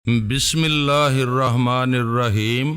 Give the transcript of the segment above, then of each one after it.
بسم اللہ الرحمن الرحیم۔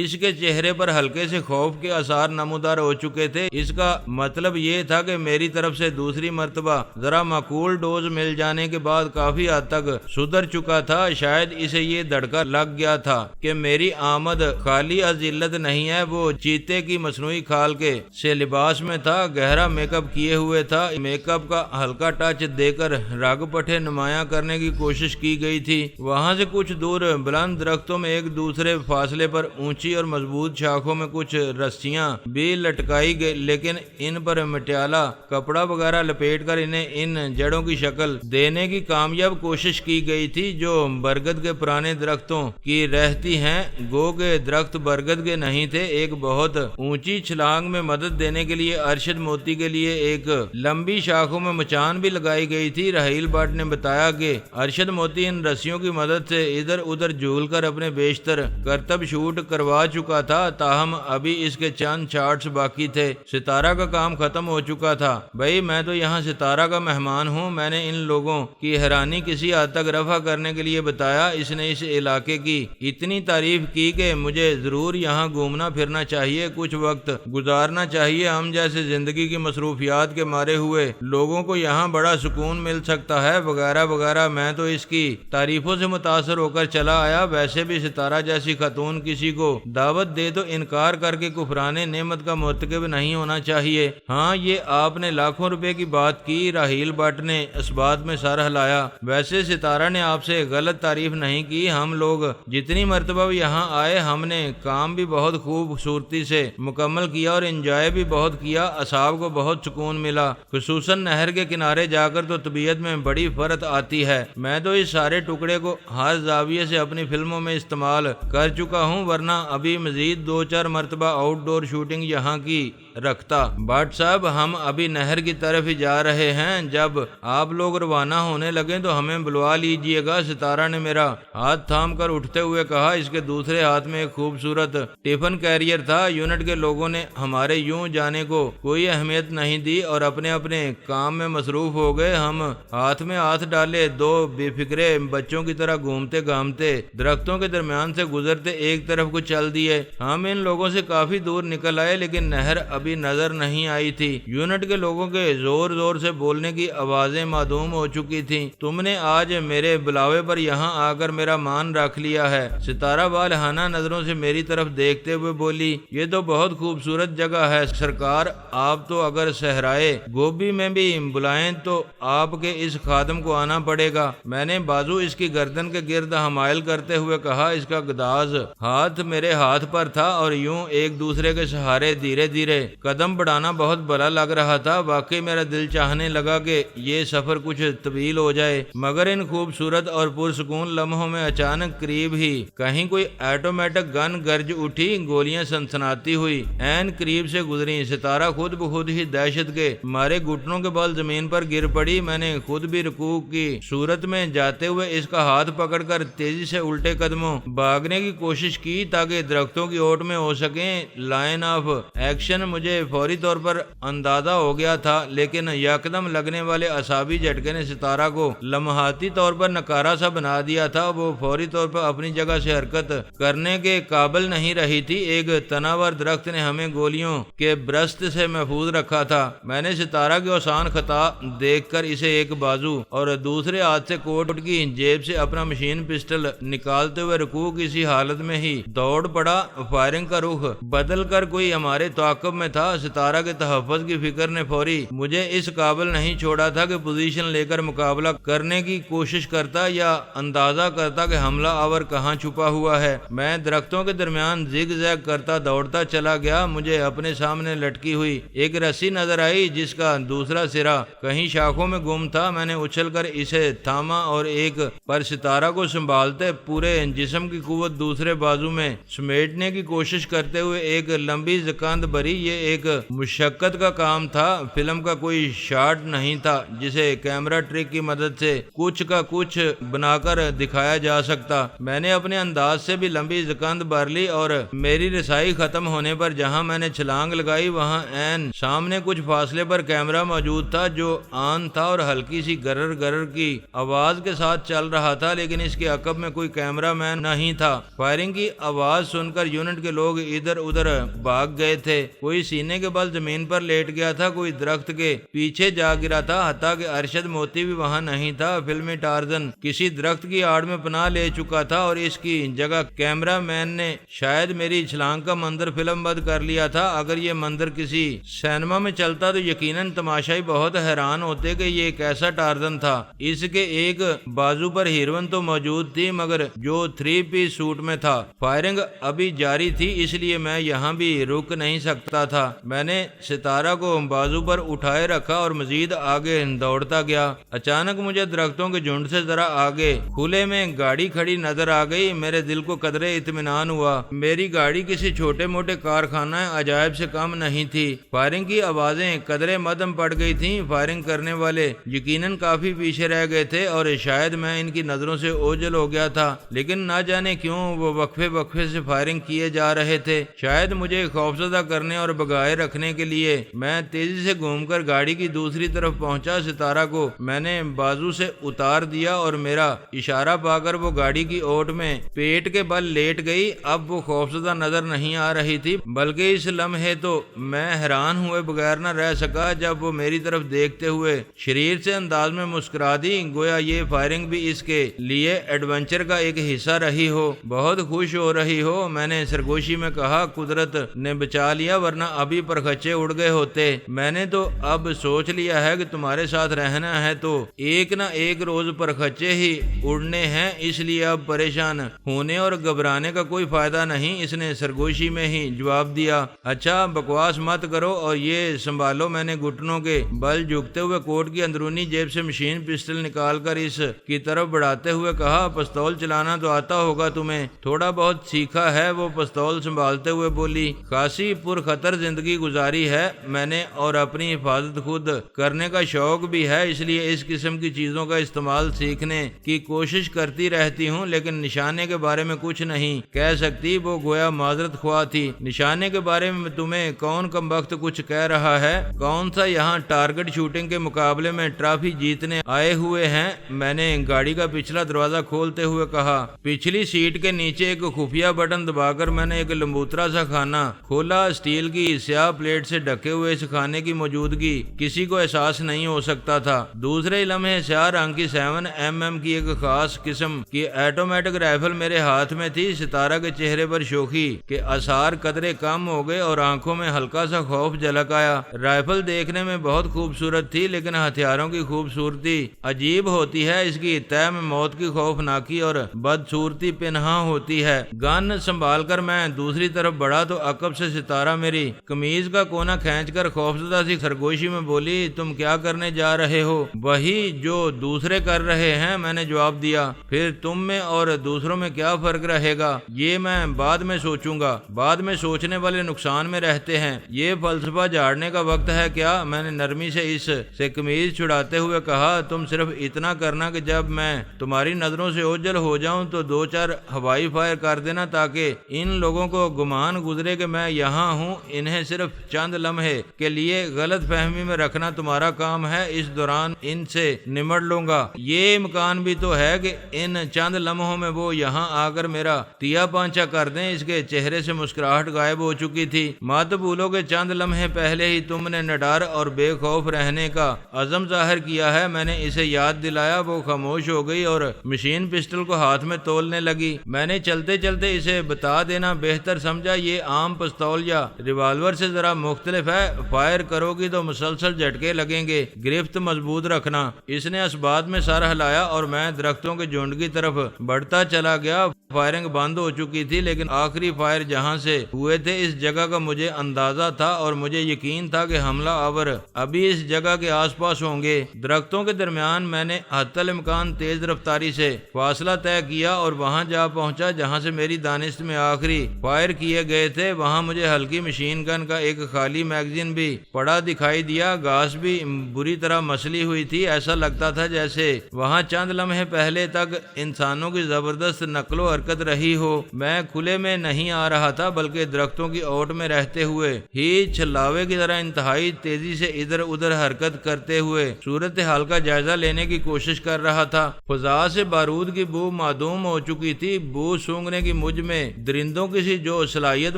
اس کے چہرے پر ہلکے سے خوف کے آثار نمودار ہو چکے تھے۔ اس کا مطلب یہ تھا کہ میری طرف سے دوسری مرتبہ ذرا معقول ڈوز مل جانے کے بعد کافی حد تک سدھر چکا تھا۔ شاید اسے یہ دھڑکا لگ گیا تھا کہ میری آمد خالی از ذلت نہیں ہے۔ وہ چیتے کی مصنوعی کھال کے سے لباس میں تھا، گہرا میک اپ کیے ہوئے تھا۔ میک اپ کا ہلکا ٹچ دے کر رگ پٹھے نمایاں کرنے کی کوشش کی گئی تھی۔ وہاں سے کچھ دور بلند درختوں میں ایک دوسرے فاصلے پر اونچی اور مضبوط شاخوں میں کچھ رسیاں بھی لٹکائی گئی، لیکن ان پر مٹیالہ کپڑا وغیرہ لپیٹ کر انہیں ان جڑوں کی شکل دینے کی کامیاب کوشش کی گئی تھی جو برگد کے پرانے درختوں کی رہتی ہیں۔ گو کے درخت برگد کے نہیں تھے۔ ایک بہت اونچی چھلانگ میں مدد دینے کے لیے ارشد موتی کے لیے ایک لمبی شاخوں میں مچان بھی لگائی گئی تھی۔ راہیل بٹ نے بتایا کہ ارشد موتی ان رسیوں کی مدد سے ادھر ادھر جھول کر اپنے بیشتر کرتب شوٹ کروا چکا تھا، تاہم ابھی اس کے چند شاٹس باقی تھے۔ ستارہ کا کام ختم ہو چکا تھا۔ بھائی میں تو یہاں ستارہ کا مہمان ہوں۔ میں نے ان لوگوں کی حیرانی کسی حد تک رفع کرنے کے لیے بتایا۔ اس نے اس علاقے کی اتنی تعریف کی کہ مجھے ضرور یہاں گھومنا پھرنا چاہیے، کچھ وقت گزارنا چاہیے۔ ہم جیسے زندگی کی مصروفیات کے مارے ہوئے لوگوں کو یہاں بڑا سکون مل سکتا ہے، وغیرہ وغیرہ۔ میں تو اس کی تعریفوں سے متاثر ہو کر چلا آیا۔ ویسے بھی ستارہ جیسی خاتون کسی کو دعوت دے تو انکار کر کے کفران نعمت کا مرتکب نہیں ہونا چاہیے۔ ہاں یہ آپ نے لاکھوں روپے کی بات کی۔ راہیل بٹ نے اس بات میں سر ہلایا۔ ویسے ستارہ نے آپ سے غلط تعریف نہیں کی۔ ہم لوگ جتنی مرتبہ یہاں آئے ہم نے کام بھی بہت خوبصورتی سے مکمل کیا اور انجوائے بھی بہت کیا۔ اعصاب کو بہت سکون ملا، خصوصاً نہر کے کنارے جا کر تو طبیعت میں بڑی فرق آتی ہے۔ میں تو اس سارے ٹکڑے کو ہر زاویے سے اپنی فلموں میں استعمال کر چکا ہوں، ورنہ ابھی مزید 2-4 مرتبہ آؤٹ ڈور شوٹنگ یہاں کی رکھتا۔ بٹ صاحب ہم ابھی نہر کی طرف ہی جا رہے ہیں، جب آپ لوگ روانہ ہونے لگیں تو ہمیں بلوا لیجئے گا۔ ستارہ نے میرا ہاتھ تھام کر اٹھتے ہوئے کہا۔ اس کے دوسرے ہاتھ میں ایک خوبصورت ٹفن کیریئر تھا۔ یونٹ کے لوگوں نے ہمارے یوں جانے کو کوئی اہمیت نہیں دی اور اپنے اپنے کام میں مصروف ہو گئے۔ ہم ہاتھ میں ہاتھ ڈالے دو بے فکرے بچوں کی طرح گھومتے گھامتے درختوں کے درمیان سے گزرتے ایک طرف کو چل دیے۔ ہم ان لوگوں سے کافی دور نکل آئے لیکن نہر ابھی نظر نہیں آئی تھی۔ یونٹ کے لوگوں کے زور زور سے بولنے کی آوازیں معدوم ہو چکی تھیں۔ تم نے آج میرے بلاوے پر یہاں آ کر میرا مان رکھ لیا ہے۔ ستارہ والہانہ نظروں سے میری طرف دیکھتے ہوئے بولی، یہ تو بہت خوبصورت جگہ ہے سرکار۔ آپ تو اگر صحرائے گوبی میں بھی بلائیں تو آپ کے اس خادم کو آنا پڑے گا۔ میں نے بازو اس کی گردن کے گرد حمائل کرتے ہوئے کہا۔ اس کا گداز ہاتھ میرے ہاتھ پر تھا اور یوں ایک دوسرے کے سہارے دھیرے دھیرے قدم بڑھانا بہت بھلا لگ رہا تھا۔ واقعی میرا دل چاہنے لگا کہ یہ سفر کچھ طویل ہو جائے، مگر ان خوبصورت اور پرسکون لمحوں میں اچانک قریب ہی کہیں کوئی آٹومیٹک گن گرج اٹھی۔ گولیاں سنسناتی ہوئی عین قریب سے گزری۔ ستارہ خود بخود ہی دہشت کے مارے گھٹنوں کے بل زمین پر گر پڑی۔ میں نے خود بھی رکوع کی صورت میں جاتے ہوئے اس کا ہاتھ پکڑ کر تیزی سے الٹے قدموں بھاگنے کی کوشش کی تاکہ درختوں کی اوٹ میں ہو سکیں۔ لائن آف ایکشن مجھے فوری طور پر اندازہ ہو گیا تھا، لیکن یکدم لگنے والے اعصابی جھٹکے نے ستارہ کو لمحاتی طور پر نکارا سا بنا دیا تھا۔ وہ فوری طور پر اپنی جگہ سے حرکت کرنے کے قابل نہیں رہی تھی۔ ایک تناور درخت نے ہمیں گولیوں کے برست سے محفوظ رکھا تھا۔ میں نے ستارہ کی آسان خطا دیکھ کر اسے ایک بازو اور دوسرے ہاتھ سے کوٹ کی جیب سے اپنا مشین پسٹل نکالتے ہوئے رکوع کی اسی حالت میں ہی دوڑ پڑا۔ فائرنگ کا رخ بدل کر کوئی ہمارے تعاقب میں تھا۔ ستارہ کے تحفظ کی فکر نے فوری مجھے اس قابل نہیں چھوڑا تھا کہ پوزیشن لے کر مقابلہ کرنے کی کوشش کرتا یا اندازہ کرتا کہ حملہ آور کہاں چھپا ہوا ہے۔ میں درختوں کے درمیان زگ زیگ کرتا دوڑتا چلا گیا۔ مجھے اپنے سامنے لٹکی ہوئی ایک رسی نظر آئی جس کا دوسرا سرا کہیں شاخوں میں گم تھا۔ میں نے اچھل کر اسے تھاما اور ایک پر ستارہ کو سنبھالتے پورے جسم کی قوت دوسرے بازو میں سمیٹنے کی کوشش کرتے ہوئے ایک لمبی زکند بری۔ یہ ایک مشقت کا کام تھا، فلم کا کوئی شاٹ نہیں تھا جسے کیمرہ ٹرک کی مدد سے کچھ کا کچھ بنا کر دکھایا جا سکتا۔ میں نے اپنے انداز سے بھی لمبی زکند بھر لی اور میری رسائی ختم ہونے پر جہاں میں نے چھلانگ لگائی وہاں عین سامنے کچھ فاصلے پر کیمرہ موجود تھا جو آن تھا اور ہلکی سی گرر گرر کی آواز کے ساتھ چل رہا تھا، لیکن اس کے عقب میں کوئی کیمرہ مین نہیں تھا۔ فائرنگ کی آواز سن کر یونٹ کے لوگ ادھر ادھر بھاگ گئے تھے، کوئی سینے کے بل زمین پر لیٹ گیا تھا، کوئی درخت کے پیچھے جا گرا تھا، حتیٰ کہ ارشد موتی بھی وہاں نہیں تھا۔ فلمی ٹارزن کسی درخت کی آڑ میں پناہ لے چکا تھا اور اس کی جگہ کیمرہ مین نے شاید میری چھلانگ کا منظر فلم بند کر لیا تھا۔ اگر یہ منظر کسی سینما میں چلتا تو یقیناً تماشائی بہت حیران ہوتے کہ یہ کیسا ٹارزن تھا۔ اس کے ایک بازو پر ہیروئن تو موجود تھی مگر جو 3 پیس سوٹ میں تھا۔ فائرنگ ابھی جاری تھی اس لیے میں یہاں بھی رک نہیں سکتا تھا۔ میں نے ستارہ کو بازو پر اٹھائے رکھا اور مزید آگے دوڑتا گیا۔ اچانک مجھے درختوں کے جھنڈ سے ذرا آگے کھلے میں گاڑی کھڑی نظر آ گئی۔ میرے دل کو قدرے اطمینان ہوا، میری گاڑی کسی چھوٹے موٹے کارخانہ عجائب سے کم نہیں تھی۔ فائرنگ کی آوازیں قدرے مدھم پڑ گئی تھیں، فائرنگ کرنے والے یقیناً کافی پیچھے رہ گئے تھے اور شاید میں ان کی نظروں سے اوجھل ہو گیا تھا، لیکن نہ جانے کیوں وہ وقفے وقفے سے فائرنگ کیے جا رہے تھے، شاید مجھے خوفزدہ کرنے اور بگائے رکھنے کے لیے۔ میں تیزی سے گھوم کر گاڑی کی دوسری طرف پہنچا۔ ستارہ کو میں نے بازو سے اتار دیا اور میرا اشارہ پا کر وہ گاڑی کی اوٹ میں پیٹ کے بل لیٹ گئی۔ اب وہ خوفزدہ نظر نہیں آ رہی تھی، بلکہ اس لمحے تو میں حیران ہوئے بغیر نہ رہ سکا جب وہ میری طرف دیکھتے ہوئے شریر سے انداز میں مسکرا دی، گویا یہ فائرنگ بھی اس کے لیے ایڈونچر کا ایک حصہ رہی ہو۔ بہت خوش ہو رہی ہو، میں نے سرگوشی میں کہا۔ قدرت نے بچا لیا ورنہ ابھی پرخچے اڑ گئے ہوتے۔ میں نے تو اب سوچ لیا ہے کہ تمہارے ساتھ رہنا ہے تو ایک نہ ایک روز پرخچے ہی اڑنے ہیں، اس لیے اب پریشان ہونے اور گھبرانے کا کوئی فائدہ نہیں، اس نے سرگوشی میں ہی جواب دیا۔ اچھا بکواس مت کرو اور یہ سنبھالو۔ میں نے گھٹنوں کے بل جھکتے ہوئے کوٹ کی اندرونی جیب سے مشین پسٹل نکال کر اس کی طرف بڑھاتے ہوئے کہا، پستول چلانا تو آتا ہوگا تمہیں؟ تھوڑا بہت سیکھا ہے، وہ پستول سنبھالتے ہوئے بولی۔ خاصی پرخطر زندگی گزاری ہے میں نے اور اپنی حفاظت خود کرنے کا شوق بھی ہے، اس لیے اس قسم کی چیزوں کا استعمال سیکھنے کی کوشش کرتی رہتی ہوں، لیکن نشانے کے بارے میں کچھ نہیں کہہ سکتی۔ وہ گویا معذرت خواہ تھی۔ نشانے کے بارے میں تمہیں کون کمبخت کچھ کہہ رہا ہے؟ کون سا یہاں ٹارگٹ شوٹنگ کے مقابلے میں ٹرافی جیتنے آئے ہوئے ہیں؟ میں نے گاڑی کا پچھلا دروازہ کھولتے ہوئے کہا۔ پچھلی سیٹ کے نیچے ایک خفیہ بٹن دبا کر میں نے ایک لمبوترا سا کھانا کھولا۔ اسٹیل کی سیاہ پلیٹ سے ڈھکے ہوئے اس کھانے کی موجودگی کسی کو احساس نہیں ہو سکتا تھا۔ دوسرے لمحے سیاہ رنگ کی 7mm کی ایک خاص قسم کی آٹومیٹک رائفل میرے ہاتھ میں تھی۔ ستارہ کے چہرے پر شوخی کے آثار قدرے کم ہو گئے اور آنکھوں میں ہلکا سا خوف جھلک آیا۔ رائفل دیکھنے میں بہت خوبصورت تھی، لیکن ہتھیاروں کی خوبصورتی عجیب ہوتی ہے، اس کی تہ میں موت کی خوفناکی اور بدصورتی پنہاں ہوتی ہے۔ گن سنبھال کر میں دوسری طرف بڑھا تو عقب سے ستارہ میری قمیض کا کونا کھینچ کر خوفزدہ سی سرگوشی میں بولی، تم کیا کرنے جا رہے ہو؟ وہی جو دوسرے کر رہے ہیں، میں نے جواب دیا۔ پھر تم میں اور دوسروں میں کیا فرق رہے گا؟ یہ میں بعد میں سوچوں گا۔ بعد میں سوچنے والے نقصان میں رہتے ہیں۔ یہ فلسفہ جھاڑنے کا وقت ہے کیا؟ میں نے نرمی سے اس سے قمیض چھڑاتے ہوئے کہا، تم صرف اتنا کرنا کہ جب میں تمہاری نظروں سے اوجھل ہو جاؤں تو 2-4 ہوائی فائر کر دینا تاکہ ان لوگوں کو گمان گزرے کہ میں یہاں ہوں۔ انہیں صرف چند لمحے کے لیے غلط فہمی میں رکھنا تمہارا کام ہے، اس دوران ان سے نمٹ لوں گا۔ یہ امکان بھی تو ہے کہ ان چند لمحوں میں وہ یہاں آ کر میرا تیا پانچا کر دیں۔ اس کے چہرے سے مسکراہٹ غائب ہو چکی تھی۔ مت بھولو کہ چند لمحے پہلے ہی تم نے نڈر اور بے خوف رہنے کا عزم ظاہر کیا ہے۔ میں نے اسے یاد دلایا، وہ خاموش ہو گئی اور مشین پسٹل کو ہاتھ میں تولنے لگی۔ میں نے چلتے چلتے اسے بتا دینا بہتر سمجھا، یہ عام پستول یا ریوالور سے ذرا مختلف ہے، فائر کرو گی تو مسلسل جھٹکے لگیں گے، گرفت مضبوط رکھنا۔ اس نے اس بات میں سر ہلایا اور میں درختوں کے جھنڈ کی طرف بڑھتا چلا گیا۔ فائرنگ بند ہو چکی تھی، لیکن آخری فائر جہاں سے ہوئے تھے اس جگہ کا مجھے اندازہ تھا اور مجھے یقین تھا کہ حملہ آور ابھی اس جگہ کے آس پاس ہوں گے۔ درختوں کے درمیان میں نے حتی الامکان تیز رفتاری سے فاصلہ طے کیا اور وہاں جا پہنچا جہاں سے میری دانست میں آخری فائر کیے گئے تھے۔ وہاں مجھے ہلکی مشین گن کا ایک خالی میگزین بھی پڑا دکھائی دیا۔ گھاس بھی بری طرح مسلی ہوئی تھی، ایسا لگتا تھا جیسے وہاں چند لمحے پہلے تک انسانوں کی زبردست نقل و حرکت رہی ہو۔ میں کھلے میں نہیں آ رہا تھا بلکہ درختوں کی اوٹ میں رہتے ہوئے ہی چھلاوے کی طرح انتہائی تیزی سے ادھر ادھر حرکت کرتے ہوئے صورتحال کا جائزہ لینے کی کوشش کر رہا تھا۔ فضا سے بارود کی بو معدوم ہو چکی تھی۔ بو سونگھنے کی مجھ میں درندوں کی سی جو صلاحیت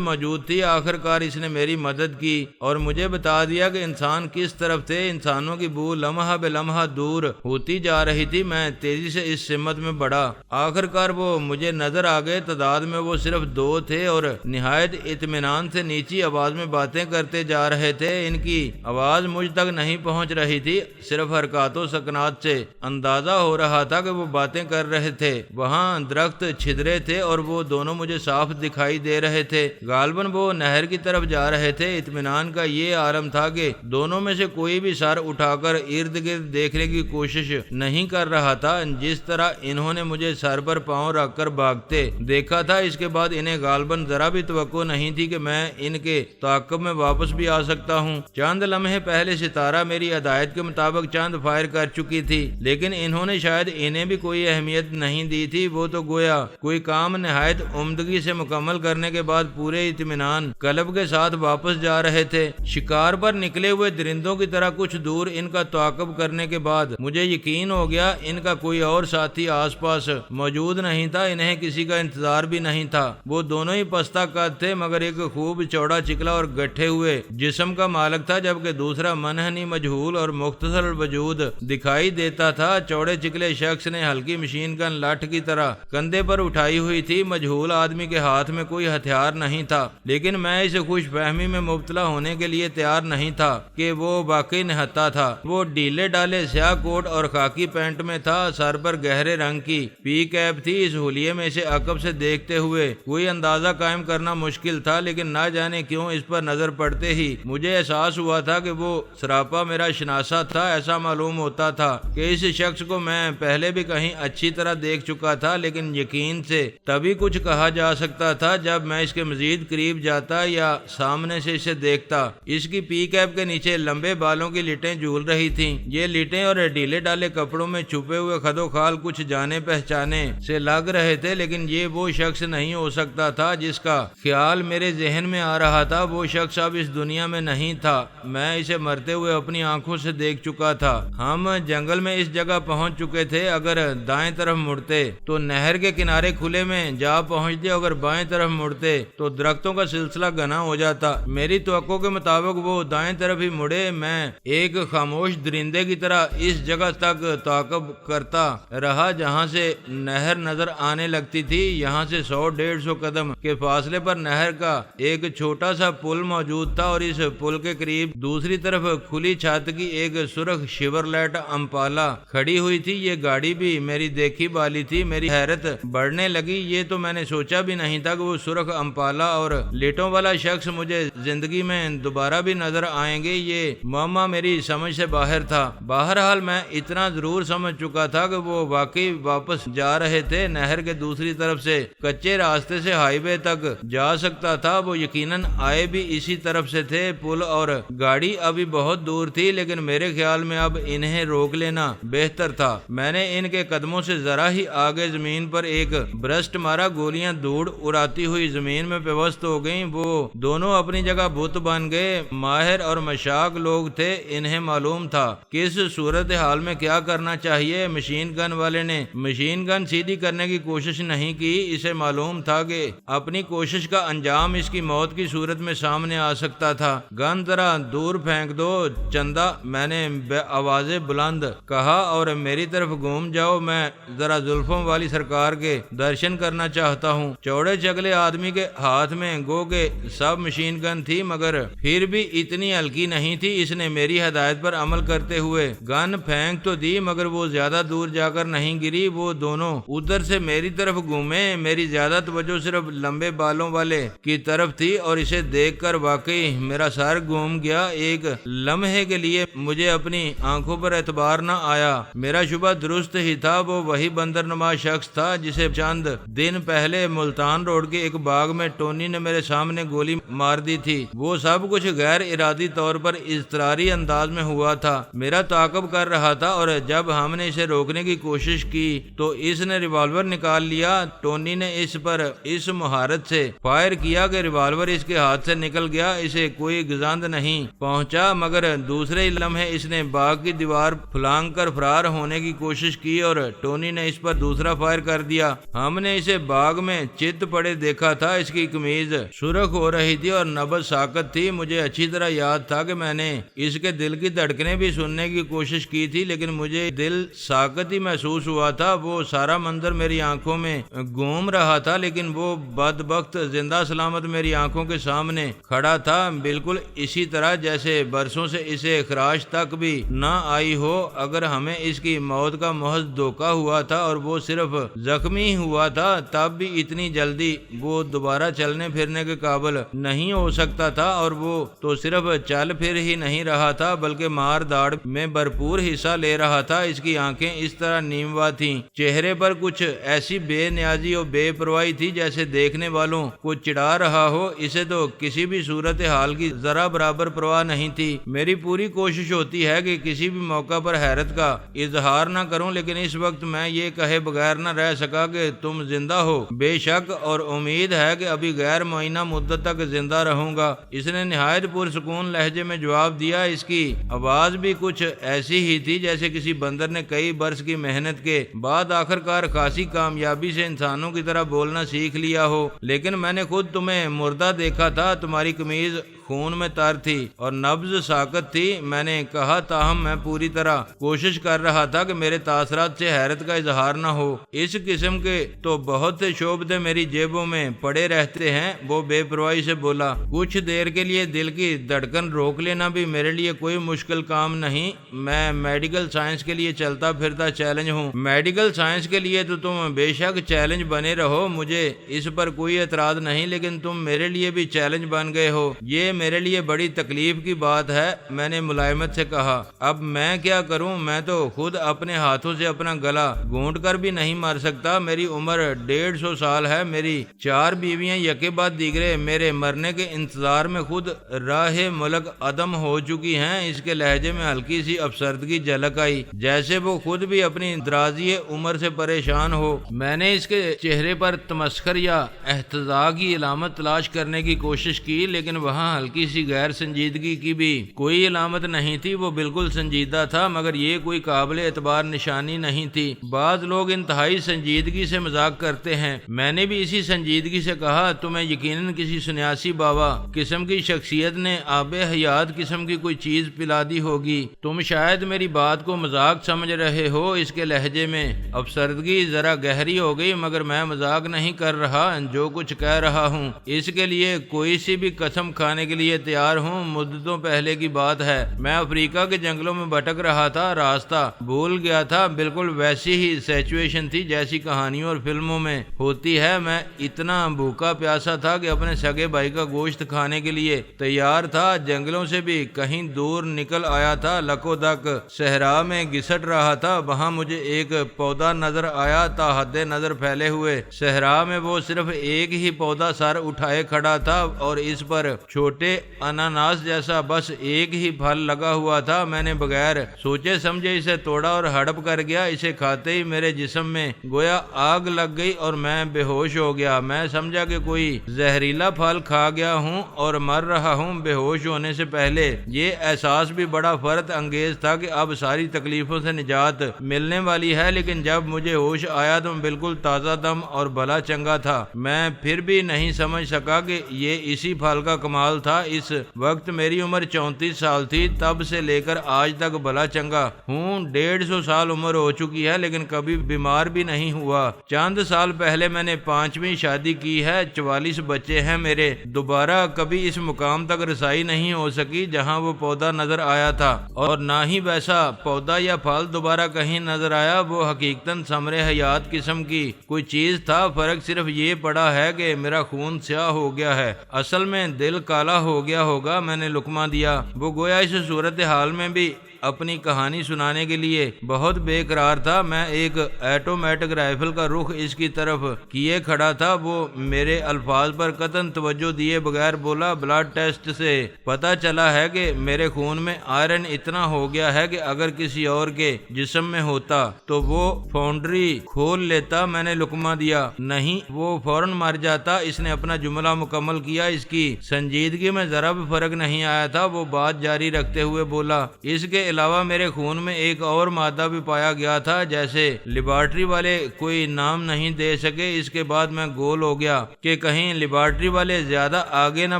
موجود تھی، آخر کار اس نے میری مدد کی اور مجھے بتا دیا کہ انسان کس طرف تھے۔ انسانوں کی بو لمحہ بے لمحہ دور ہوتی جا رہی تھی۔ میں تیزی سے اس سمت میں بڑھا، آخر کار وہ مجھے نظر آ گئے۔ تعداد میں وہ صرف 2 تھے اور نہایت اطمینان سے نیچی آواز میں باتیں کرتے جا رہے تھے۔ ان کی آواز مجھ تک نہیں پہنچ رہی تھی، صرف حرکات و سکنات سے اندازہ ہو رہا تھا کہ وہ باتیں کر رہے تھے۔ وہاں درخت چھدرے تھے اور وہ دونوں مجھے صاف دکھائی دے رہے تھے۔ غالباً وہ نہر کی طرف جا رہے تھے۔ اطمینان کا یہ عالم تھا کہ دونوں میں سے کوئی بھی سر اٹھا کر ارد گرد دیکھنے کی کوشش نہیں کر رہا تھا۔ جس طرح انہوں نے مجھے سر پر پاؤں رکھ کر بھاگتے دیکھا تھا، اس کے بعد انہیں غالباً ذرا بھی توقع نہیں تھی کہ میں ان کے تعاقب میں واپس بھی آ سکتا ہوں۔ چند لمحے پہلے ستارہ میری ہدایت کے مطابق چند فائر کر چکی تھی، لیکن انہوں نے شاید انہیں بھی کوئی اہمیت نہیں دی تھی۔ وہ تو گویا کوئی کام نہایت عمدگی سے مکمل کرنے کے بعد پورے اطمینان قلب کے ساتھ واپس جا رہے تھے۔ شکار پر نکلے ہوئے درندوں کی طرح کچھ دور ان کا تعاقب کرنے کے بعد مجھے یقین ہو گیا ان کا کوئی اور ساتھی آس پاس موجود نہیں تھا۔ انہیں کسی کا انتظار بھی نہیں تھا۔ وہ دونوں ہی پستہ قد تھے، مگر ایک خوب چوڑا چکلا اور گٹھے ہوئے جسم کا مالک تھا، جبکہ دوسرا منحنی مجہول اور مختصر وجود دکھائی دیتا تھا۔ چوڑے چکلے شخص نے ہلکی مشین گن لاٹھ کی طرح کندھے پر اٹھائی ہوئی تھی۔ مجہول آدمی کے ہاتھ میں کوئی ہتھیار نہیں تھا، لیکن میں اس خوش فہمی میں مبتلا ہونے کے لیے تیار نہیں تھا کہ وہ واقعی نہتا تھا۔ وہ ڈھیلے ڈالے سیاہ کوٹ اور خاکی پینٹ میں تھا، سر پر گہرے رنگ کی پی کیپ تھی۔ اس حلیے میں سے عقب سے دیکھتے ہوئے کوئی اندازہ قائم کرنا مشکل تھا، لیکن نہ جانے کیوں اس پر نظر پڑتے ہی مجھے احساس ہوا تھا کہ وہ سراپا میرا شناسا تھا۔ ایسا معلوم ہوتا تھا کہ اس شخص کو میں پہلے بھی کہیں اچھی طرح دیکھ چکا تھا، لیکن یقین سے تبھی کچھ کہا جا سکتا تھا جب میں اس کے مزید قریب جاتا یا سامنے سے اسے دیکھتا۔ اس کی پی کیپ کے نیچے لمبے بالوں کی لٹیں جھول رہی تھیں۔ یہ لٹیں اور ڈھیلے ڈالے کپڑوں میں چھپے ہوئے خد و خال کچھ جانے پہچانے سے لگ رہے تھے، لیکن یہ وہ شخص نہیں ہو سکتا تھا جس کا خیال میرے ذہن میں آ رہا تھا۔ وہ شخص اب اس دنیا میں نہیں تھا۔ میں اسے مرتے ہوئے اپنی آنکھوں سے دیکھ چکا تھا۔ ہم جنگل میں اس جگہ پہنچ چکے تھے۔ اگر دائیں طرف مڑتے تو نہر کے کنارے کھلے میں جا پہنچتے، اگر بائیں طرف مڑتے تو درختوں کا سلسلہ گھنا ہو جاتا۔ میری توقع کے مطابق وہ دائیں طرف ہی مڑے۔ میں ایک خاموش درندے کی طرح اس جگہ تک تعاقب کرتا رہا جہاں سے نہر نظر آنے لگتی تھی۔ یہاں سے 100-150 قدم کے فاصلے پر نہر کا ایک چھوٹا سا پل موجود تھا اور اس پل کے قریب دوسری طرف کھلی چھت کی ایک سرخ شیورلیٹ امپالا کھڑی ہوئی تھی۔ یہ گاڑی بھی میری دیکھی بالی تھی۔ میری حیرت بڑھنے لگی۔ یہ تو میں نے سوچا بھی نہیں تھا کہ وہ سرخ امپالا اور لیٹوں والا شخص مجھے زندگی میں دوبارہ بھی نظر آئیں گے۔ یہ معمہ میری سمجھ سے باہر تھا۔ بہرحال میں اتنا ضرور سمجھ چکا تھا کہ وہ واقعی واپس جا رہے تھے۔ نہر کے دوسری طرف سے کچے راستے سے ہائی وے تک جا سکتا تھا۔ وہ یقیناً آئے بھی اسی طرف سے تھے۔ پل اور گاڑی ابھی بہت دور تھی، لیکن میرے خیال میں اب انہیں روک لینا بہتر تھا۔ میں نے ان کے قدموں سے ذرا ہی آگے زمین پر ایک برسٹ مارا۔ گولیاں دھوڑ اڑاتی ہوئی زمین میں پیوست ہو گئیں۔ وہ دونوں اپنی جگہ بت بن گئے۔ ماہر اور مشاق لوگ تھے، انہیں معلوم تھا کس صورتحال میں کیا کرنا چاہیے۔ مشین گن والے نے مشین گن سیدھی کرنے کی کوشش نہیں کی۔ اسے معلوم تھا کہ اپنی کوشش کا انجام اس کی موت کی صورت میں سامنے آ سکتا تھا۔ گن ذرا دور پھینک دو چندہ، میں نے بے آواز بلند کہا، اور میری طرف گھوم جاؤ۔ میں ذرا زلفوں والی سرکار کے درشن کرنا چاہتا ہوں۔ چوڑے چگلے آدمی کے ہاتھ میں گو کے سب مشین گن تھی، مگر پھر بھی اتنی ہلکی نہیں تھی۔ اس نے میری ہدایت پر عمل کرتے ہوئے گن پھینک تو دی، مگر وہ زیادہ دور جا کر نہیں گری۔ وہ دونوں ادھر سے میری طرف گھومے۔ میری زیادہ توجہ صرف لمبے بالوں والے کی طرف تھی، اور اسے دیکھ کر واقعی میرا سر گھوم گیا۔ ایک لمحے کے لیے مجھے اپنی آنکھوں پر اعتبار نہ آیا۔ میرا شبہ درست ہی تھا۔ وہ وہی بندر نما شخص تھا جسے چند دن پہلے ملتان روڈ کے ایک باغ میں ٹونی نے میرے سامنے گولی مار دی تھی۔ وہ سب کچھ غیر ارادی طور پر اضطراری انداز میں ہوا تھا۔ میرا تعاقب کر رہا تھا اور جب ہم نے اسے روکنے کی کوشش کی تو اس نے ریوالور نکال لیا۔ ٹونی نے اس پر اس مہارت سے فائر کیا کہ ریوالور اس کے ہاتھ سے نکل گیا۔ اسے کوئی گزند نہیں پہنچا، مگر دوسرے لمحے اس نے باغ کی دیوار پھلانگ کر فرار ہونے کی کوشش کی اور ٹونی نے اس پر دوسرا فائر کر دیا۔ ہم نے اسے باغ میں چت پڑے دیکھا تھا۔ اس کی قمیض سرخ ہو رہی تھی اور نبض ساکت تھی۔ مجھے اچھی طرح یاد تھا کہ میں نے اس کے دل کی دھڑکنیں بھی سننے کی کوشش کی تھی، لیکن مجھے دل ساکت ہی محسوس ہوا تھا۔ وہ سارا منظر میری آنکھوں میں گھوم رہا تھا، لیکن وہ بدبخت زندہ سلامت میری آنکھوں کے سامنے کھڑا تھا، بالکل اسی طرح جیسے برسوں سے اسے خراش تک بھی نہ آئی ہو۔ اگر ہمیں اس کی موت کا محض دھوکہ ہوا تھا اور وہ صرف زخمی ہوا تھا، تب بھی اتنی جلدی وہ دوبارہ چلنے پھرنے کے قابل نہیں ہو سکتا تھا، اور وہ تو صرف چل پھر ہی نہیں رہا تھا بلکہ مار داڑ میں بھرپور حصہ لے رہا تھا۔ اس کی آنکھیں اس طرح نیموا تھیں، چہرے پر کچھ ایسی بے نیازی اور بے پرواہی تھی جیسے دیکھنے والوں کو چڑھا رہا ہو۔ اسے تو کسی بھی صورت حال کی ذرا برابر پرواہ نہیں تھی۔ میری پوری کوشش ہوتی ہے کہ کسی بھی موقع پر حیرت کا اظہار نہ کروں، لیکن اس وقت میں یہ کہے بغیر نہ رہ سکا کہ تم زندہ ہو۔ بے شک اور امید ہے کہ ابھی غیر معینہ مدت تک زندہ رہوں گا، اس نے نہایت پرسکون لہجے میں جواب دیا۔ اس کی آواز بھی کچھ ایسی ہی تھی جیسے کسی بندر نے کئی برس کی محنت کے بعد آخرکار خاصی کامیابی سے انسانوں کی طرح بولنا سیکھ لیا ہو۔ لیکن میں نے خود تمہیں مردہ دیکھا تھا، تمہاری قمیض خون میں تر تھی اور نبض ساکت تھی۔ میں نے کہا تاہم میں پوری طرح کوشش کر رہا تھا کہ میرے تاثرات سے حیرت کا اظہار نہ ہو۔ اس قسم کے تو بہت سے شعبدے میری جیبوں میں پڑے رہتے ہیں، وہ بے پرواہی سے بولا۔ کچھ دیر کے لیے دل کی دھڑکن روک لینا بھی میرے لیے کوئی مشکل کام نہیں۔ میں میڈیکل سائنس کے لیے چلتا پھرتا چیلنج ہوں۔ میڈیکل سائنس کے لیے تو تم بے شک چیلنج بنے رہو، مجھے اس پر کوئی اعتراض نہیں، لیکن تم میرے لیے بھی چیلنج بن گئے ہو، یہ میرے لیے بڑی تکلیف کی بات ہے، میں نے ملائمت سے کہا۔ اب میں کیا کروں، میں تو خود اپنے ہاتھوں سے اپنا گلا گھونٹ کر بھی نہیں مر سکتا۔ میری عمر 150 سال ہے، میری 4 بیویاں یکے بعد دیگرے میرے مرنے کے انتظار میں خود راہ ملک عدم ہو چکی ہیں۔ اس کے لہجے میں ہلکی سی افسردگی جھلک آئی، جیسے وہ خود بھی اپنی درازی عمر سے پریشان ہو۔ میں نے اس کے چہرے پر تمسخر یا احتضاء کی علامت تلاش کرنے کی کوشش کی، لیکن وہاں ہلکی سی غیر سنجیدگی کی بھی کوئی علامت نہیں تھی۔ وہ بالکل سنجیدہ تھا، مگر یہ کوئی قابل اعتبار نشانی نہیں تھی۔ بعض لوگ انتہائی سنجیدگی سے مذاق کرتے ہیں، میں نے بھی اسی سنجیدگی سے کہا، تمہیں یقیناً کسی سنیاسی بابا قسم کی شخصیت نے آب حیات قسم کی کوئی چیز پلا دی ہوگی، تم شاید میری بات کو مذاق سمجھ رہے ہو۔ اس کے لہجے میں افسردگی ذرا گہری ہو گئی، مگر میں مذاق نہیں کر رہا، جو کچھ کہہ رہا ہوں اس کے لیے کوئی سی بھی قسم کھانے کے لیے تیار ہوں۔ مدتوں پہلے کی بات ہے، میں افریقہ کے جنگلوں میں بھٹک رہا تھا، راستہ بھول گیا تھا، بالکل ویسی ہی سچویشن تھی جیسی کہانیوں اور فلموں میں ہوتی ہے۔ میں اتنا بھوکا پیاسا تھا کہ اپنے سگے بھائی کا گوشت کھانے کے لیے تیار تھا، جنگلوں سے بھی کہیں دور نکل آیا تھا، لکو دک صحرا میں گھسٹ رہا تھا۔ وہاں مجھے ایک پودا نظر آیا، تا حد نظر پھیلے ہوئے صحرا میں وہ صرف ایک ہی پودا سر اٹھائے کھڑا تھا اور اس پر چھوٹے اناناس جیسا بس ایک ہی پھل لگا ہوا تھا۔ میں نے بغیر سوچے سمجھے اسے توڑا اور ہڑپ کر گیا۔ اسے کھاتے ہی میرے جسم میں گویا آگ لگ گئی اور میں بے ہوش ہو گیا۔ میں سمجھا کہ کوئی زہریلا پھل کھا گیا ہوں اور مر رہا ہوں۔ بے ہوش ہونے سے پہلے یہ احساس بھی بڑا فرحت انگیز تھا کہ اب ساری تکلیفوں سے نجات ملنے والی ہے، لیکن جب مجھے ہوش آیا تو میں بالکل تازہ دم اور بھلا چنگا تھا۔ میں پھر بھی نہیں سمجھ سکا کہ یہ اسی پھل کا کمال تھا۔ اس وقت میری عمر 34 سال تھی، تب سے لے کر آج تک بھلا چنگا ہوں۔ 150 سال عمر ہو چکی ہے، لیکن کبھی بیمار بھی نہیں ہوا۔ چند سال پہلے میں نے 5ویں شادی کی ہے، 44 بچے ہیں میرے۔ دوبارہ کبھی اس مقام تک رسائی نہیں ہو سکی جہاں وہ پودا نظر آیا تھا، اور نہ ہی ویسا پودا یا پھل دوبارہ کہیں نظر آیا۔ وہ حقیقتاً ثمر حیات قسم کی کوئی چیز تھا، فرق صرف یہ پڑا ہے کہ میرا خون سیاہ ہو گیا ہے، اصل میں دل کالا ہو گیا ہوگا۔ میں نے لقمہ دیا، وہ گویا اس صورتحال میں بھی اپنی کہانی سنانے کے لیے بہت بے قرار تھا۔ میں ایک آٹومیٹک رائفل کا رخ اس کی طرف کیے کھڑا تھا۔ وہ میرے الفاظ پر قطعاً توجہ دیے بغیر بولا، بلڈ ٹیسٹ سے پتہ چلا ہے کہ میرے خون میں آئرن اتنا ہو گیا ہے کہ اگر کسی اور کے جسم میں ہوتا تو وہ فاؤنڈری کھول لیتا۔ میں نے لقمہ دیا، نہیں وہ فوراً مر جاتا۔ اس نے اپنا جملہ مکمل کیا۔ اس کی سنجیدگی میں ذرا بھی فرق نہیں آیا تھا۔ وہ بات جاری رکھتے ہوئے بولا، اس کے علاوہ میرے خون میں ایک اور مادہ بھی پایا گیا تھا جیسے لیبارٹری والے کوئی نام نہیں دے سکے۔ اس کے بعد میں گول ہو گیا کہ کہیں لیبارٹری والے زیادہ آگے نہ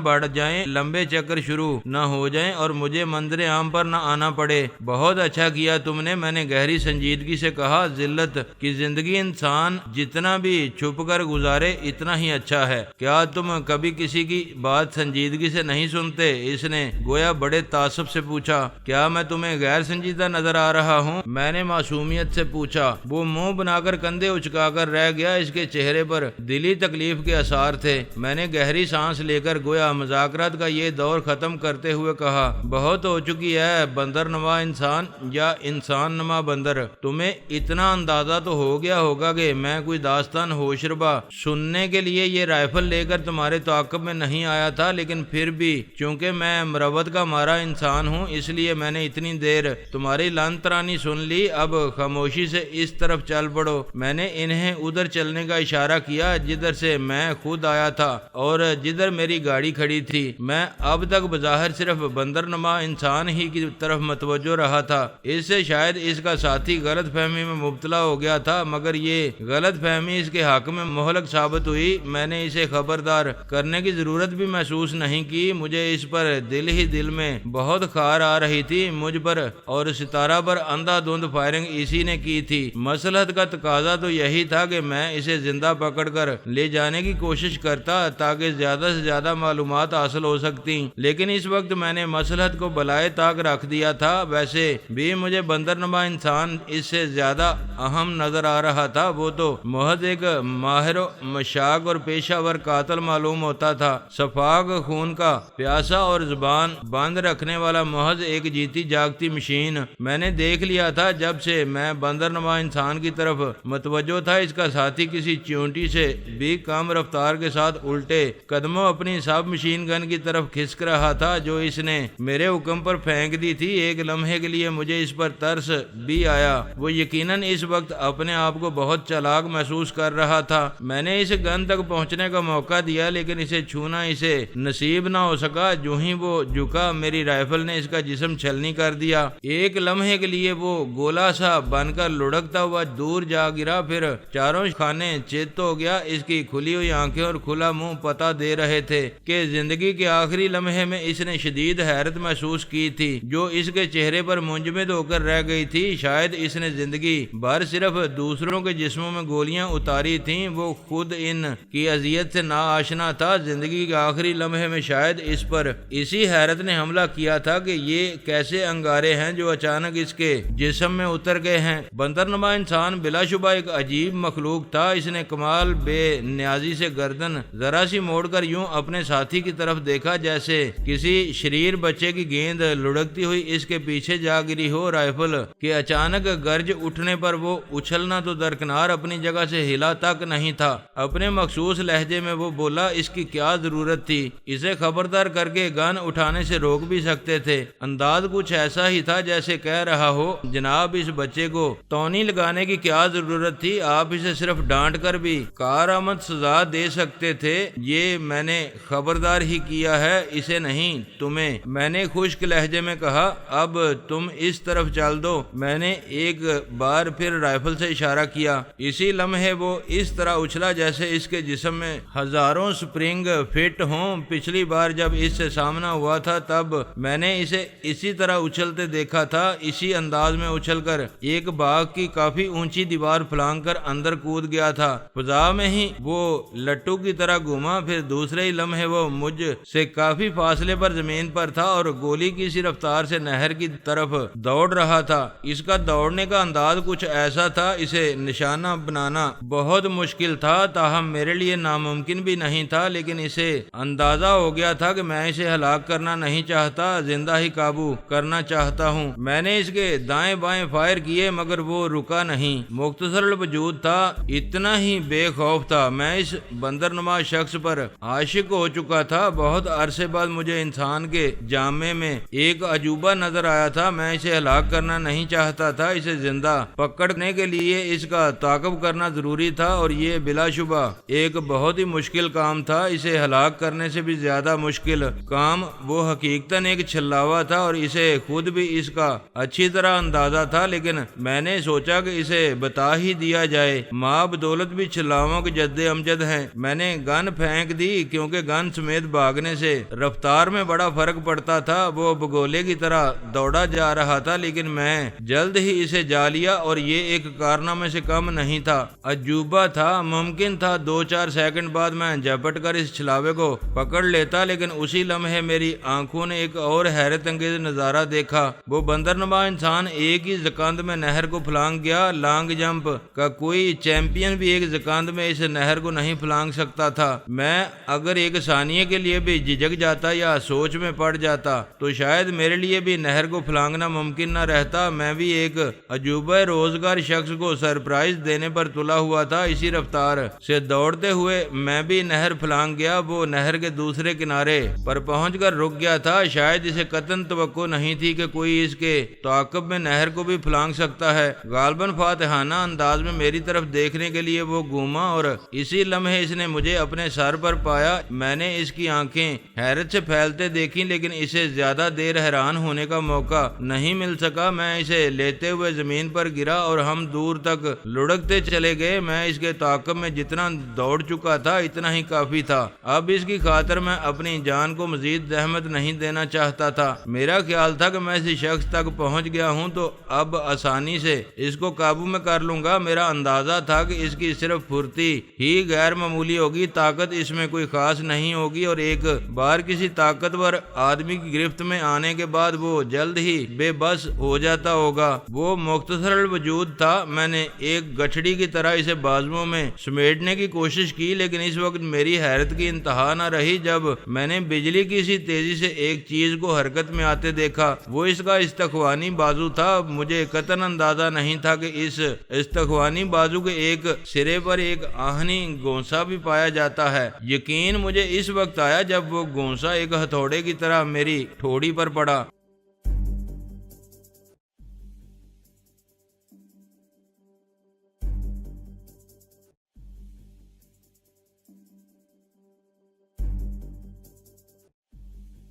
بڑھ جائیں، لمبے چکر شروع نہ ہو جائیں اور مجھے منظر عام پر نہ آنا پڑے۔ بہت اچھا کیا تم نے، میں نے گہری سنجیدگی سے کہا۔ ذلت کی زندگی انسان جتنا بھی چھپ کر گزارے اتنا ہی اچھا ہے۔ کیا تم کبھی کسی کی بات سنجیدگی سے نہیں سنتے؟ اس نے گویا بڑے تعصب سے پوچھا۔ کیا میں تمہیں غیر سنجیدہ نظر آ رہا ہوں؟ میں نے معصومیت سے پوچھا۔ وہ منہ بنا کر کندھے اچکا کر رہ گیا۔ اس کے چہرے پر دلی تکلیف کے آثار تھے۔ میں نے گہری سانس لے کر گویا مذاکرات کا یہ دور ختم کرتے ہوئے کہا، بہت ہو چکی ہے بندر نما انسان یا انسان نما بندر۔ تمہیں اتنا اندازہ تو ہو گیا ہوگا کہ میں کوئی داستان ہوشربا سننے کے لیے یہ رائفل لے کر تمہارے تعاقب میں نہیں آیا تھا، لیکن پھر بھی چونکہ میں مروت کا مارا انسان ہوں اس لیے میں نے اتنی دیر تمہاری لان ترانی سن لی۔ اب خاموشی سے اس طرف چل پڑو۔ میں نے انہیں ادھر چلنے کا اشارہ کیا جدھر سے میں خود آیا تھا اور جدھر میری گاڑی کھڑی تھی۔ میں اب تک بظاہر صرف بندر نما انسان ہی کی طرف متوجہ رہا تھا۔ اس سے شاید اس کا ساتھی غلط فہمی میں مبتلا ہو گیا تھا، مگر یہ غلط فہمی اس کے حق میں مہلک ثابت ہوئی۔ میں نے اسے خبردار کرنے کی ضرورت بھی محسوس نہیں کی۔ مجھے اس پر دل میں بہت خار آ رہی تھی۔ مجھ پر اور ستارہ پر اندھا دھند فائرنگ اسی نے کی تھی۔ مصلحت کا تقاضا تو یہی تھا کہ میں اسے زندہ پکڑ کر لے جانے کی کوشش کرتا تاکہ زیادہ سے زیادہ معلومات حاصل ہو سکتی، لیکن اس وقت میں نے مصلحت کو بالائے طاق رکھ دیا تھا۔ ویسے بھی مجھے بندر نما انسان اس سے زیادہ اہم نظر آ رہا تھا۔ وہ تو محض ایک ماہر و مشاق اور پیشہ ور قاتل معلوم ہوتا تھا، شفاق خون کا پیاسا اور زبان بند رکھنے والا محض ایک جیتی جاگتی مشین۔ میں نے دیکھ لیا تھا جب سے میں بندر نما انسان کی طرف متوجہ تھا، اس کا ساتھی کسی چیونٹی سے بھی کم رفتار کے ساتھ الٹے قدموں اپنی سب مشین گن کی طرف کھسک رہا تھا جو اس نے میرے حکم پر پھینک دی تھی۔ ایک لمحے کے لیے مجھے اس پر ترس بھی آیا۔ وہ یقیناً اس وقت اپنے آپ کو بہت چالاک محسوس کر رہا تھا۔ میں نے اسے گن تک پہنچنے کا موقع دیا لیکن اسے چھونا اسے نصیب نہ ہو سکا۔ جو ہی وہ جھکا میری رائفل نے اس کا جسم چھلنی کر دیا۔ ایک لمحے کے لیے وہ گولا سا بن کر لڑکتا ہوا دور جا گرا، پھر چاروں خانے چت ہو گیا۔ اس کی کھلی ہوئی آنکھیں اور کھلا منہ پتہ دے رہے تھے کہ زندگی کے آخری لمحے میں اس نے شدید حیرت محسوس کی تھی جو اس کے چہرے پر منجمد ہو کر رہ گئی تھی۔ شاید اس نے زندگی بھر صرف دوسروں کے جسموں میں گولیاں اتاری تھیں، وہ خود ان کی اذیت سے نا آشنا تھا۔ زندگی کے آخری لمحے میں شاید اس پر اسی حیرت نے حملہ کیا تھا کہ یہ کیسے انگارے ہیں جو اچانک اس کے جسم میں اتر گئے ہیں۔ بندر نما انسان بلا شبہ ایک عجیب مخلوق تھا۔ اس نے کمال بے نیازی سے گردن ذرا سی موڑ کر یوں اپنے ساتھی کی طرف دیکھا جیسے کسی شریر بچے کی گیند لڑکتی ہوئی اس کے پیچھے جا گری ہو۔ رائفل کے اچانک گرج اٹھنے پر وہ اچھلنا تو درکنار اپنی جگہ سے ہلا تک نہیں تھا۔ اپنے مخصوص لہجے میں وہ بولا، اس کی کیا ضرورت تھی؟ اسے خبردار کر کے گن اٹھانے سے روک بھی سکتے تھے۔ انداز کچھ ایسا ہی تھا جیسے کہہ رہا ہو، جناب اس بچے کو تونی لگانے کی کیا ضرورت تھی؟ آپ اسے صرف ڈانٹ کر بھی کارآمد سزا دے سکتے تھے۔ یہ میں نے خبردار ہی کیا ہے، اسے نہیں تمہیں، میں نے خشک لہجے میں کہا۔ اب تم اس طرف چل دو۔ میں نے ایک بار پھر رائفل سے اشارہ کیا۔ اسی لمحے وہ اس طرح اچھلا جیسے اس کے جسم میں ہزاروں سپرنگ فٹ ہوں۔ پچھلی بار جب اس سے سامنا ہوا تھا تب میں نے اسے اسی طرح اچھلتے دیکھا تھا، اسی انداز میں اچھل کر ایک باغ کی کافی اونچی دیوار پھلانگ کر اندر کود گیا تھا۔ فضا میں ہی وہ لٹو کی طرح گھوما، پھر دوسرے ہی لمحے وہ مجھ سے کافی فاصلے پر زمین پر تھا اور گولی کی سی رفتار سے نہر کی طرف دوڑ رہا تھا۔ اس کا دوڑنے کا انداز کچھ ایسا تھا، اسے نشانہ بنانا بہت مشکل تھا، تاہم میرے لیے ناممکن بھی نہیں تھا، لیکن اسے اندازہ ہو گیا تھا کہ میں اسے ہلاک کرنا نہیں چاہتا، زندہ ہی قابو کرنا چاہتا چاہتا ہوں۔ میں نے اس کے دائیں بائیں فائر کیے مگر وہ رکا نہیں۔ مختصر الوجود تھا، اتنا ہی بے خوف تھا۔ میں اس بندر نما شخص پر عاشق ہو چکا تھا۔ بہت عرصے بعد مجھے انسان کے جامے میں ایک عجوبہ نظر آیا تھا۔ میں اسے ہلاک کرنا نہیں چاہتا تھا، اسے زندہ پکڑنے کے لیے اس کا تعاقب کرنا ضروری تھا، اور یہ بلا شبہ ایک بہت ہی مشکل کام تھا۔ اسے ہلاک کرنے سے بھی زیادہ مشکل کام۔ وہ حقیقتاً ایک چھلاوا تھا اور اسے خود بھی اس کا اچھی طرح اندازہ تھا، لیکن میں نے سوچا کہ اسے بتا ہی دیا جائے۔ ماں بدولت بھی چھلاووں کے جد امجد ہیں۔ میں نے گن پھینک دی، کیونکہ گن سمیت بھاگنے سے رفتار میں بڑا فرق پڑتا تھا۔ وہ بگولے کی طرح دوڑا جا رہا تھا، لیکن میں جلد ہی اسے جا لیا، اور یہ ایک کارنامے سے کم نہیں تھا، عجوبہ تھا۔ ممکن تھا 2-4 سیکنڈ بعد میں جھپٹ کر اس چھلاوے کو پکڑ لیتا، لیکن اسی لمحے میری آنکھوں نے ایک اور حیرت انگیز نظارہ دیکھا۔ وہ بندرنما انسان ایک ہی زکند میں نہر کو پھلانگ گیا۔ لانگ جمپ کا کوئی چیمپئن بھی ایک زکند میں اس نہر کو نہیں پھلانگ سکتا تھا۔ میں اگر ایک ثانیے کے لیے بھی جھجک جاتا یا سوچ میں پڑ جاتا تو شاید میرے لیے بھی نہر کو پھلانگنا ممکن نہ رہتا۔ میں بھی ایک عجوبہ روزگار شخص کو سرپرائز دینے پر تلا ہوا تھا۔ اسی رفتار سے دوڑتے ہوئے میں بھی نہر پھلانگ گیا۔ وہ نہر کے دوسرے کنارے پر پہنچ کر رک گیا تھا۔ شاید اسے قطعاً توقع نہیں تھی کہ کوئی اس کے تعاقب میں نہر کو بھی پھلانگ سکتا ہے۔ غالباً فاتحانہ انداز میں میری طرف دیکھنے کے لیے وہ گھوما، اور اسی لمحے اس نے مجھے اپنے سر پر پایا۔ میں نے اس کی آنکھیں حیرت سے پھیلتے دیکھی، لیکن اسے زیادہ دیر حیران ہونے کا موقع نہیں مل سکا۔ میں اسے لیتے ہوئے زمین پر گرا اور ہم دور تک لڑکتے چلے گئے۔ میں اس کے تعاقب میں جتنا دوڑ چکا تھا اتنا ہی کافی تھا۔ اب اس کی خاطر میں اپنی جان کو مزید زحمت نہیں دینا چاہتا تھا۔ میرا خیال تھا کہ میں اسی شخص تک پہنچ گیا ہوں تو اب آسانی سے اس کو قابو میں کر لوں گا۔ میرا اندازہ تھا کہ اس کی صرف پھرتی ہی غیر معمولی ہوگی، طاقت اس میں کوئی خاص نہیں ہوگی، اور ایک بار کسی طاقتور آدمی کی گرفت میں آنے کے بعد وہ جلد ہی بے بس ہو جاتا ہوگا۔ وہ مختصر الوجود تھا۔ میں نے ایک گٹھڑی کی طرح اسے بازوؤں میں سمیٹنے کی کوشش کی، لیکن اس وقت میری حیرت کی انتہا نہ رہی جب میں نے بجلی کی سی تیزی سے ایک چیز کو حرکت میں آتے دیکھا۔ وہ اس کا استخوانی بازو تھا۔ مجھے قطعاً اندازہ نہیں تھا کہ اس استخوانی بازو کے ایک سرے پر ایک آہنی گونسا بھی پایا جاتا ہے۔ یقین مجھے اس وقت آیا جب وہ گونسا ایک ہتھوڑے کی طرح میری ٹھوڑی پر پڑا۔